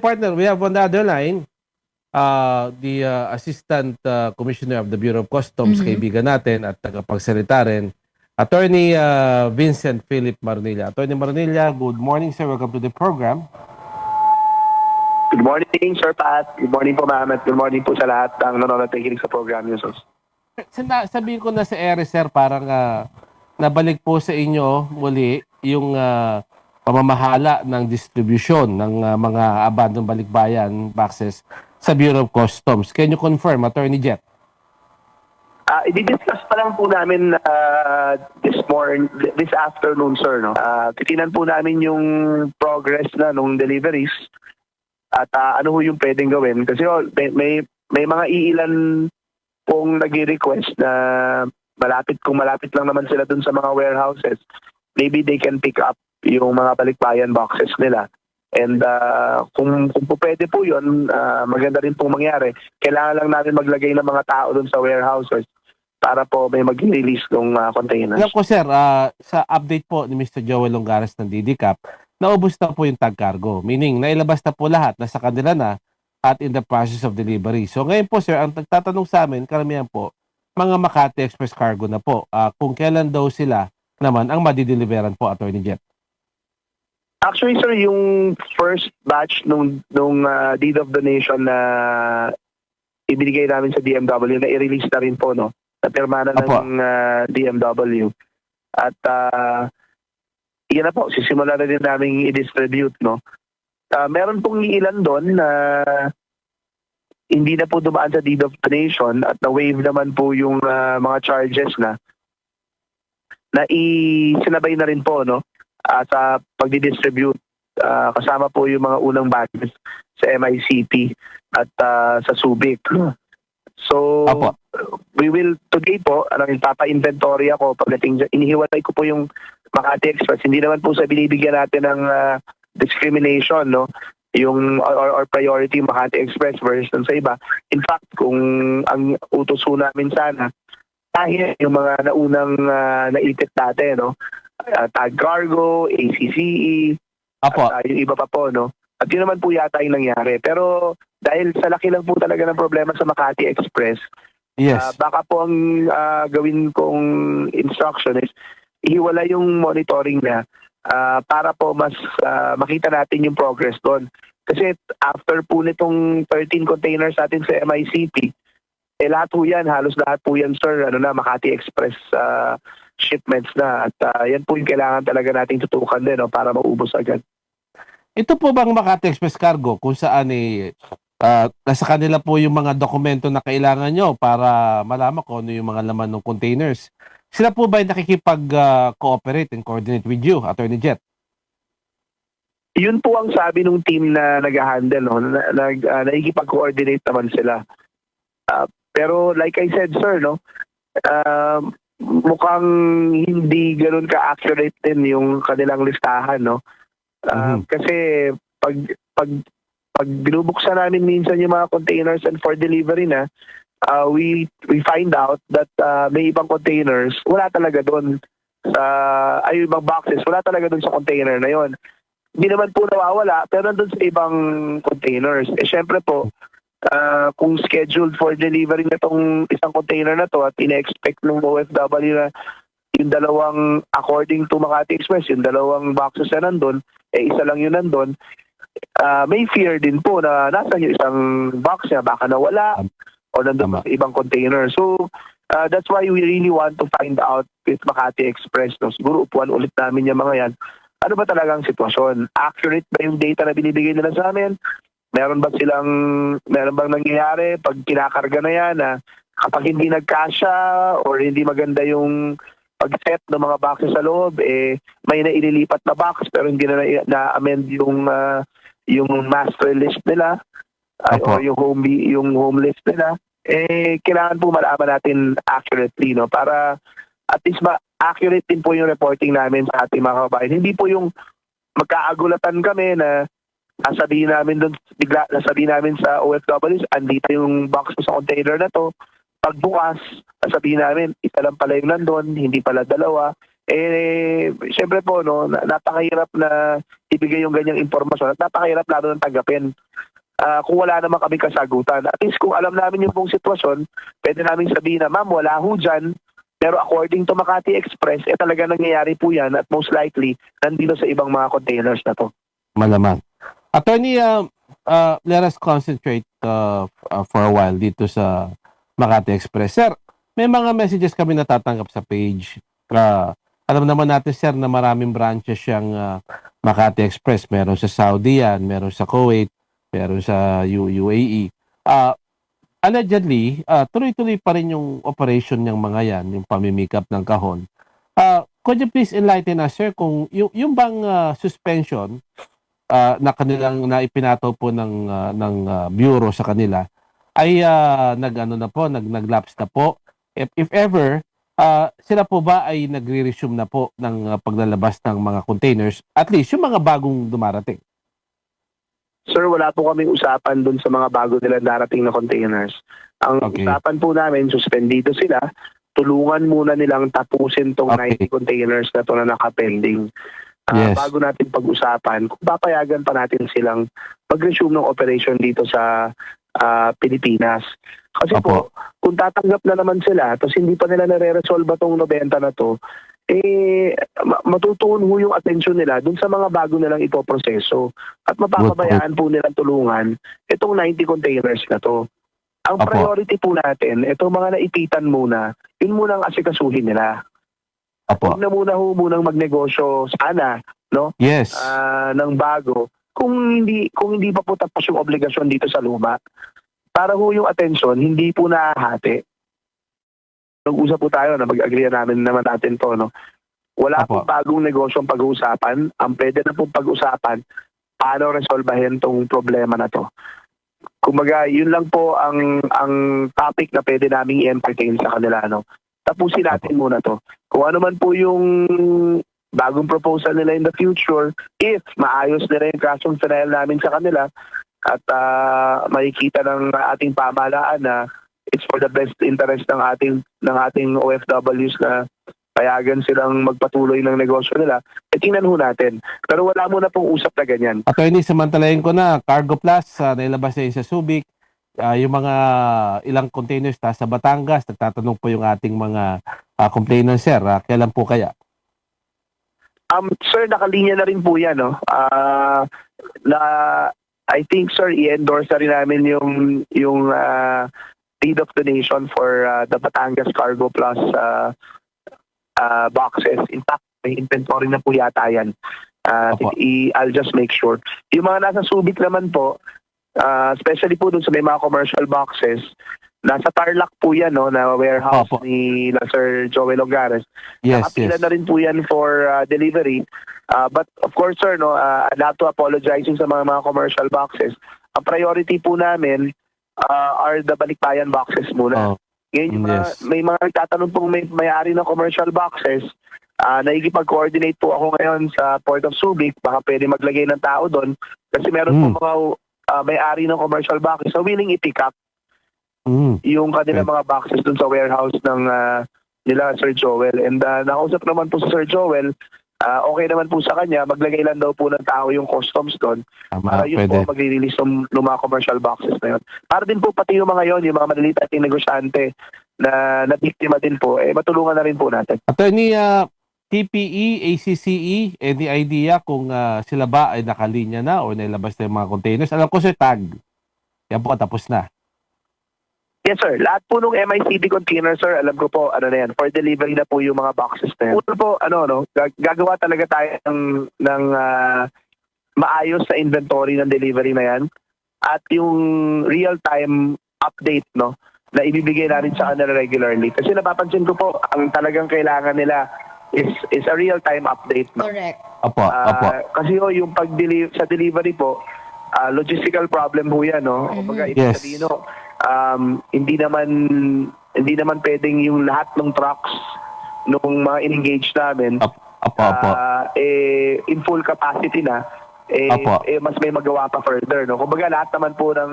partner, we have on the other line the Assistant Commissioner of the Bureau of Customs, kaibigan natin at tagapagsalita rin, Attorney Vincent Philip Marnilla. Attorney Marnilla, good morning, sir. Welcome to the program. Good morning, Sir Pat. Good morning po, ma'am. At good morning po sa lahat ng nanonood at nakikinig sa program niyo, sus. Sabihin ko na sa ere, sir, parang nabalik po sa inyo muli yung pamamahala ng distribution ng mga abandoned balikbayan boxes sa Bureau of Customs. Can you confirm, Attorney Jet? I-discuss pa lang po namin this afternoon, sir. No? Titinan po namin yung progress na nung deliveries at ano ho yung pwedeng gawin. Kasi may mga iilan pong nag-request na kung malapit lang naman sila dun sa mga warehouses, maybe they can pick up yung mga balikbayan boxes nila. And kung po pwede po yun, maganda rin pong mangyari. Kailangan lang natin maglagay ng mga tao dun sa warehouses para po may mag-release ng containers. Alam ko, sir, sa update po ni Mr. Joel Longares ng DDCAP, naubos na po yung tag cargo. Meaning, nailabas na po lahat, nasa kanila na at in the process of delivery. So ngayon po, sir, ang nagtatanong sa amin, karamihan po, mga Makati Express Cargo na po. Kung kailan daw sila naman ang madideliveran po, Attorney Jet. Actually, sir, yung first batch nung Deed of Donation na ibinigay namin sa DMW, na i-release na rin po, no? Napirma na ng DMW. At yan na po, sisimula na din namin i-distribute, no? Meron pong ilan doon na hindi na po dumaan sa Deed of Donation at na-waive naman po yung mga charges na isinabay na rin po, no? Sa pagdi-distribute, kasama po yung mga unang batches sa MICP at sa Subic. So, we will today po, ipapa-inventory ako pagdating dyan. Inihiwalay ko po yung Makati Express. Hindi naman po sa binibigyan natin ng discrimination, no? Yung or priority Makati Express versus sa iba. In fact, kung ang utos po namin sana, kahit yung mga naunang naitip natin, no? Tag Cargo, ACCE, at yung iba pa po, no? At yun naman po yata yung nangyari. Pero dahil sa laki lang po talaga ng problema sa Makati Express, yes. Baka po ang gawin kong instruction is ihiwala yung monitoring na para po mas makita natin yung progress doon. Kasi after po nitong 13 containers natin sa MICP, lahat po yan, halos lahat po yan, sir, Makati Express shipments na. At yan po yung kailangan talaga nating tutukan din, no, para maubos agad. Ito po bang Makati Express Cargo kung saan nasa kanila po yung mga dokumento na kailangan nyo para malaman kung ano yung mga laman ng containers? Sila po ba yung nakikipag-cooperate and coordinate with you, Attorney Jet? Yun po ang sabi ng team na nag-handle, no? Nakikipag-coordinate naman sila. Pero like I said, sir, no? Mukhang hindi ganoon ka-accurate din yung kanilang listahan, no? Kasi pag binubuksan namin minsan yung mga containers and for delivery na, we find out that may ibang containers, wala talaga doon ay ibang boxes, wala talaga doon sa container na yon. Hindi naman po nawawala, pero nandun sa ibang containers. Syempre po, kung scheduled for delivery na itong isang container na to at ina-expect ng OFW na yung dalawang, according to Makati Express, yung dalawang boxes na nandun, isa lang yun nandun, may fear din po na nasa yung isang box niya, baka nawala o nandun sa ibang container. So, that's why we really want to find out with Makati Express. No? Siguro upuan ulit namin yung mga yan. Ano ba talagang sitwasyon? Accurate ba yung data na binibigay nila sa amin? Meron bang nangyayari pag kinakarga na yan na kapag hindi nagkasya or hindi maganda yung pag-set ng mga boxes sa loob, may naililipat na box pero hindi na-amend yung master list nila o yung home list nila, kailangan po malaman natin accurately, no, para at least accurate din po yung reporting namin sa ating mga kababayan. Hindi po yung magkaagulatan kami na nasabihin namin sa OFWs, andito yung box sa container na to. Pagbukas, nasabihin namin, isa lang pala yung nandun, hindi pala dalawa. Syempre po, no, napakahirap na ibigay yung ganyang impormasyon at napakahirap lalo ng tanggapin. Kung wala naman kami kasagutan. At least kung alam namin yung buong sitwasyon, pwede namin sabihin na, ma'am, wala ho dyan. Pero according to Makati Express, talaga nangyayari po yan at most likely, nandito sa ibang mga containers na to. Malamang. Attorney, let us concentrate for a while dito sa Makati Express. Sir, may mga messages kami natatanggap sa page. Alam naman natin, sir, na maraming branches siyang Makati Express. Meron sa Saudi yan, meron sa Kuwait, meron sa UAE. Allegedly, tuloy-tuloy pa rin yung operation ng mga yan, yung pamimikap ng kahon. Could you please enlighten us, sir, kung yung bang suspension na kanilang na ipinato po ng bureau sa kanila ay nag-lapse na po. If ever, sila po ba ay nagre-resume na po ng paglalabas ng mga containers, at least yung mga bagong dumarating? Sir, wala po kaming usapan dun sa mga bago nila darating na containers. Ang usapan po namin, suspendido sila, tulungan muna nilang tapusin tong 90 containers na to na nakapending. Bago natin pag-usapan, kung papayagan pa natin silang mag-resume ng operation dito sa Pilipinas. Kasi po, kung tatanggap na naman sila, tapos hindi pa nila nare-resolve itong 90 na to, matutuon ho yung atensyon nila dun sa mga bago nilang ipoproseso at mapapabayaan po nilang tulungan itong 90 containers na to. Ang priority po natin, itong mga naipitan muna, yun munang asikasuhin nila. Huwag na munang magnegosyo sana, no? Yes. Ng bago kung hindi pa po tapos yung obligasyon dito sa luma. Para ho yung atensyon hindi po nahahati. Nag-usap po tayo na mag-agree naman natin to, no? Wala po bagong negosyong pag-uusapan. Ang pwede na po pag-usapan paano resolbahin tong problema na to. Kumbaga, yun lang po ang topic na pwede naming i-entertain sa kanila, no? Tapusin natin muna to. Kung ano man po yung bagong proposal nila in the future, if maayos nila yung kasong final namin sa kanila at makikita ng ating pamahalaan na it's for the best interest ng ating OFWs na payagan silang magpatuloy ng negosyo nila, tingnan ho natin. Pero wala muna pong usap na ganyan. Attorney, samantalayin ko na, Cargo Plus, nailabas na sa Subic. Yung mga ilang containers sa Batangas, nagtatanong po yung ating mga complainants, sir. Kailan po kaya? Sir, nakalinya na rin po yan, no? I think, sir, i-endorse na rin namin yung deed of donation for the Batangas Cargo Plus boxes. In fact, may inventory na po yata yan. I'll just make sure. Yung mga nasa Subic naman po, especially po dun sa may mga commercial boxes, nasa Tarlac po yan, no, na warehouse ni Sir Joel Longares. Nakapila na rin po yan for delivery. But of course, sir, no, I'd have to apologize sa mga commercial boxes. Ang priority po namin are the balikbayan boxes muna. Ngayon, may mga nagtatanong pong may-ari ng commercial boxes. Naikipag-coordinate po ako ngayon sa Port of Subic. Baka pwede maglagay ng tao doon. Kasi meron po mga may-ari ng commercial boxes na willing i-pick up yung kanilang mga boxes doon sa warehouse ng nila Sir Joel. And nakausap naman po si Sir Joel, okay naman po sa kanya, maglagay lang daw po ng tao yung customs doon. Yun po magre-release ng mga commercial boxes na yun. Para din po pati yung mga yon, yung mga maliliit at negosyante na nabiktima din po, matulungan na rin po natin. Attorney, TPE, ACCE, any idea kung sila ba ay nakalinya na o nailabas na yung mga containers? Alam ko, sir, tag. Yan po, tapos na. Yes, sir. Lahat po nung MICD container, sir, alam ko po, ano na yan, for delivery na po yung mga boxes na yan. Una po, gagawa talaga tayo ng maayos sa inventory ng delivery na yan. At yung real-time update, no, na ibibigay natin sa kanila regularly. Kasi napapansin ko po, ang talagang kailangan nila is a real-time update. No? Correct. Apo. Kasi yung sa delivery po, logistical problem po yan, no? Kumbaga, ibig sabihin, no, hindi naman pwedeng yung lahat ng trucks nung mga in-engage namin in full capacity na mas may magawa pa further, no? Kumbaga lahat naman po ng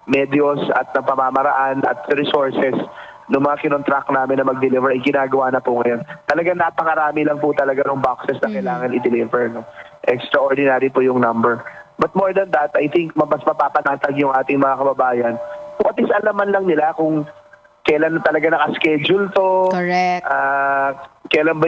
medios at ng pamamaraan at resources ng mga kinontract namin na mag-deliver ay ginagawa na po ngayon. Talagang napakarami lang po talaga ng boxes na kailangan i-deliver. No? Extraordinary po yung number. But more than that, I think mas mapapanatag yung ating mga kababayan. So at least alaman lang nila kung kailan talaga naka-schedule to. Correct. Kailan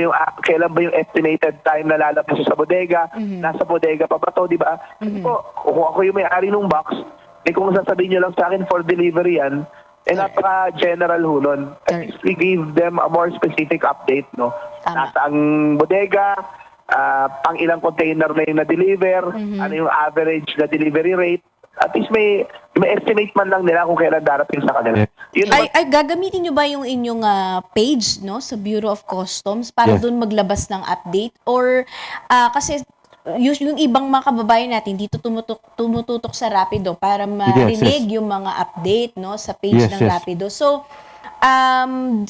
ba yung estimated time na lalabas sa bodega? Nasa bodega pa ba to, di ba? Kasi po, kung ako yung may-ari ng box, kung sasabihin nyo lang sa akin for delivery yan, napaka-general ho nun. At least we give them a more specific update, no? Tama. Nasa ang bodega, pang ilang container na yung na-deliver, ano yung average na delivery rate. At least may estimate man lang nila kung kailan darating sa kanila. Yun Ay, gagamitin nyo ba yung inyong page, no, sa Bureau of Customs para Yes. doon maglabas ng update? Or kasi yung ibang mga kababayan natin dito tumututok sa Rapido para marinig yung mga update, no, sa page Yes, ng yes. Rapido. So,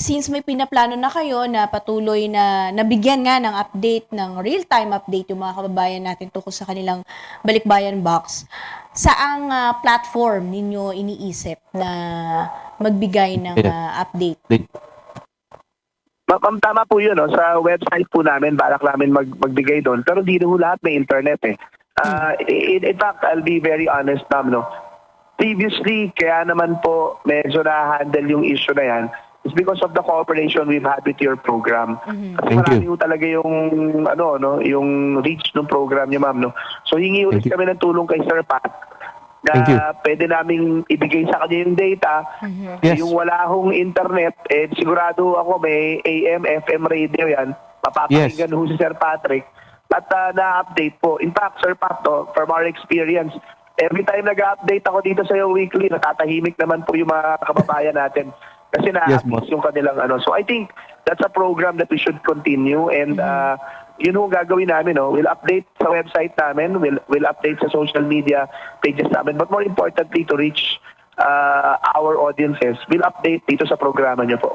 since may pinaplano na kayo na patuloy na nabigyan nga ng update, ng real-time update yung mga kababayan natin tungkol sa kanilang Balikbayan Box, saang platform ninyo iniisip na magbigay ng update? Ma'am, tama po yun. No? Sa website po namin, balak namin magbigay doon. Pero di na po lahat may internet eh. In fact, I'll be very honest, ma'am. No? Previously, kaya naman po medyo na-handle yung issue na yan is because of the cooperation we've had with your program. Kasi Thank marami you. po talaga yung, yung reach ng program niya, ma'am. No? So, hingi ulit Thank you. kami ng tulong kay Sir Pat Thank you. na pwede naming ibigay sa kanya yung data. Yes. Yung wala hong internet, sigurado ako may AM, FM radio yan. Papapakinggan ho si Sir Patrick. At na-update po. In fact, Sir Pat, from our experience, every time nag-update ako dito sa iyo weekly, natatahimik naman po yung mga kababayan natin. Kasi na-update yung kanilang ano. So I think that's a program that we should continue and yun yung gagawin namin. No? We'll update sa website namin, we'll update sa social media pages namin, but more importantly to reach our audiences, we'll update dito sa programa niyo po.